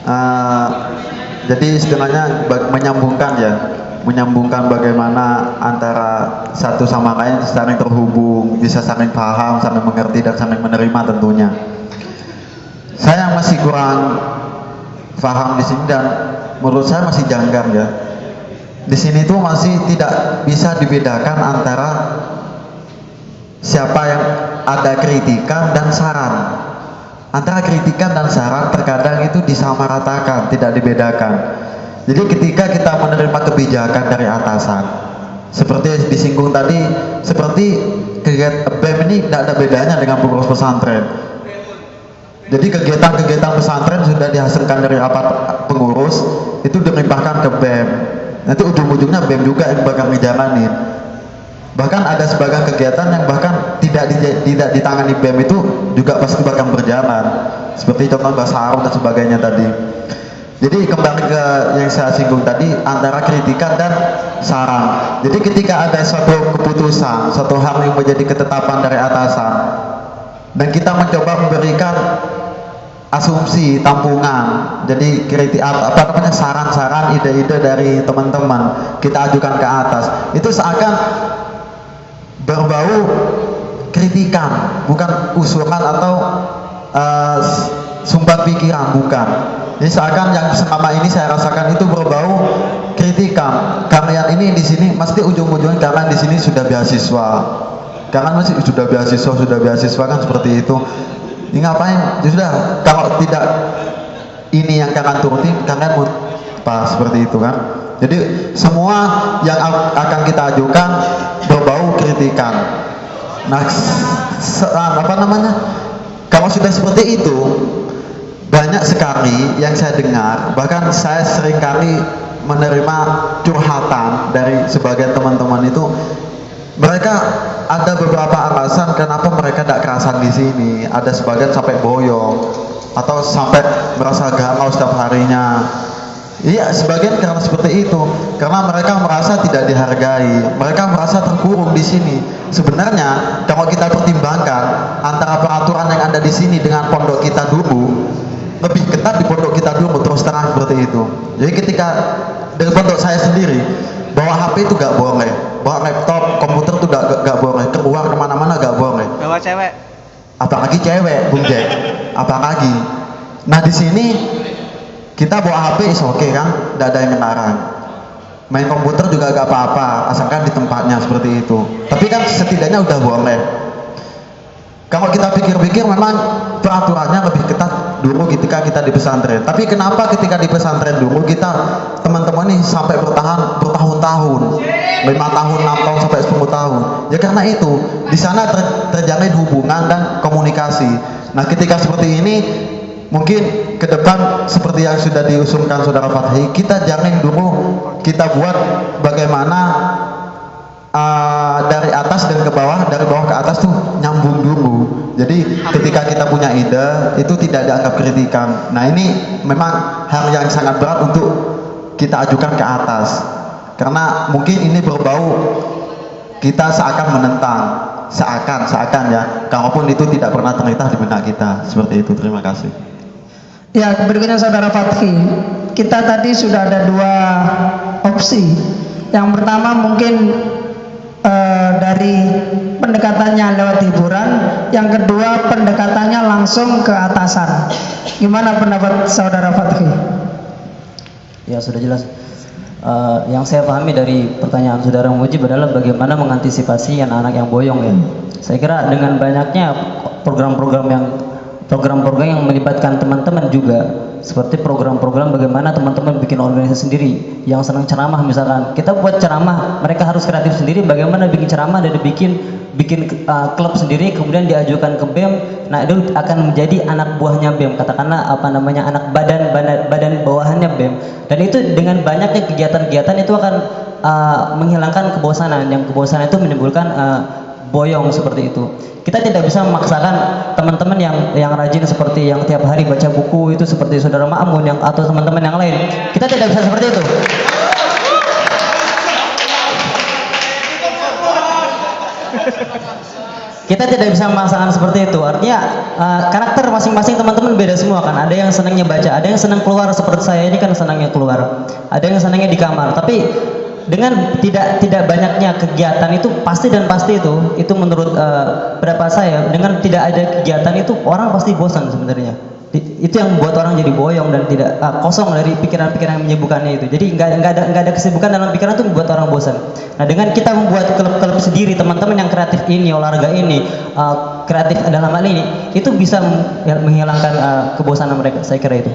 Eh, jadi istilahnya menyambungkan bagaimana antara satu sama lain saling terhubung, bisa saling paham, saling mengerti dan saling menerima tentunya. Saya masih kurang paham di sini dan menurut saya masih janggal ya. Di sini tuh masih tidak bisa dibedakan antara siapa yang ada kritikan dan saran. Antara kritikan dan saran terkadang itu disamaratakan, tidak dibedakan. Jadi ketika kita menerima kebijakan dari atasan, seperti disinggung tadi, seperti kegiatan BEM ini tidak ada bedanya dengan pengurus pesantren. Jadi kegiatan-kegiatan pesantren sudah dihasilkan dari rapat pengurus, itu dilimpahkan ke BEM. Nanti ujung-ujungnya BEM juga yang bakal ngejalanin. Bahkan ada sebagian kegiatan yang bahkan tidak ditangani BEM itu juga pasti bakal berjalan. Seperti contoh bahasa Arab dan sebagainya tadi. Jadi kembali ke yang saya singgung tadi, antara kritikan dan saran. Jadi ketika ada suatu keputusan, suatu hal yang menjadi ketetapan dari atasan, dan kita mencoba memberikan asumsi, tampungan, jadi kritik saran-saran, ide-ide dari teman-teman kita ajukan ke atas, itu seakan berbau kritikan, bukan usulan atau sumber pikiran, bukan. Jadi seakan yang selama ini saya rasakan itu berbau kritikan. Kalian ini di sini mesti ujung-ujungnya kalian di sini sudah beasiswa. Kalian masih sudah beasiswa kan seperti itu. Ini ngapain? Ya sudah, kalau tidak ini yang kalian turutin, kalian mau apa seperti itu kan? Jadi semua yang akan kita ajukan berbau kritikan. Nah, kalau sudah seperti itu, banyak sekali yang saya dengar, bahkan saya seringkali menerima curhatan dari sebagian teman-teman itu, mereka ada beberapa alasan kenapa mereka tidak kerasan di sini. Ada sebagian sampai boyong atau sampai merasa galau setiap harinya. Iya, sebagian karena seperti itu, karena mereka merasa tidak dihargai, mereka merasa terkurung di sini. Sebenarnya kalau kita pertimbangkan antara peraturan yang ada di sini dengan pondok kita dulu, lebih ketat di pondok kita dulu, terus terang seperti itu. Jadi ketika dari pondok saya sendiri, bawa HP itu gak boleh, bawa laptop, komputer itu gak boleh, keluar kemana-mana gak boleh. Bawa cewek, apalagi cewek, Bung Jack, apalagi. Nah di sini kita bawa HP is oke kan, tidak ada yang melarang. Main komputer juga gak apa-apa, asalkan di tempatnya seperti itu. Tapi kan setidaknya udah boleh. Kalau kita pikir-pikir memang peraturannya lebih ketat dulu ketika kita di pesantren. Tapi kenapa ketika di pesantren dulu kita teman-teman ini sampai bertahan bertahun-tahun, 5 tahun, 6 tahun sampai 10 tahun? Ya karena itu di sana terjalin hubungan dan komunikasi. Nah ketika seperti ini, mungkin ke depan seperti yang sudah diusulkan saudara Fathi, kita jalin dulu, kita buat bagaimana dari atas dan ke bawah, dari bawah ke atas tuh nyambung dulu. Jadi ketika kita punya ide itu tidak dianggap kritikan. Nah ini memang hal yang sangat berat untuk kita ajukan ke atas, karena mungkin ini berbau kita seakan menentang, seakan ya, kalaupun itu tidak pernah terlintas di benak kita. Seperti itu. Terima kasih. Ya, berikutnya saudara Fathi, kita tadi sudah ada 2 opsi. Yang pertama mungkin dari pendekatannya lewat hiburan, yang kedua pendekatannya langsung ke atasan. Gimana pendapat saudara Fathi? Ya sudah jelas. Yang saya pahami dari pertanyaan saudara Mujib adalah bagaimana mengantisipasi anak-anak yang boyong ya. Saya kira dengan banyaknya program-program yang melibatkan teman-teman juga, seperti program-program bagaimana teman-teman bikin organisasi sendiri yang senang ceramah, misalkan kita buat ceramah, mereka harus kreatif sendiri bagaimana bikin ceramah dan bikin klub sendiri, kemudian diajukan ke BEM. Nah itu akan menjadi anak buahnya BEM, katakanlah anak badan bawahannya BEM, dan itu dengan banyaknya kegiatan-kegiatan itu akan menghilangkan kebosanan, yang kebosanan itu menimbulkan boyong seperti itu. Kita tidak bisa memaksakan teman-teman yang rajin seperti yang tiap hari baca buku itu seperti saudara Ma'mun atau teman-teman yang lain. Kita tidak bisa seperti itu. kita tidak bisa memaksakan seperti itu. Artinya karakter masing-masing teman-teman beda semua kan. Ada yang senangnya baca, ada yang senang keluar seperti saya ini kan senangnya keluar. Ada yang senangnya di kamar. Tapi dengan tidak banyaknya kegiatan itu pasti itu menurut pendapat saya, dengan tidak ada kegiatan itu orang pasti bosan sebenarnya. Itu yang membuat orang jadi boyong dan tidak kosong dari pikiran-pikiran yang menyibukkannya itu. Jadi nggak ada kesibukan dalam pikiran itu membuat orang bosan. Nah, dengan kita membuat klub-klub sendiri, teman-teman yang kreatif ini, olahraga ini, kreatif dalam hal ini, itu bisa menghilangkan kebosanan mereka. Saya kira itu.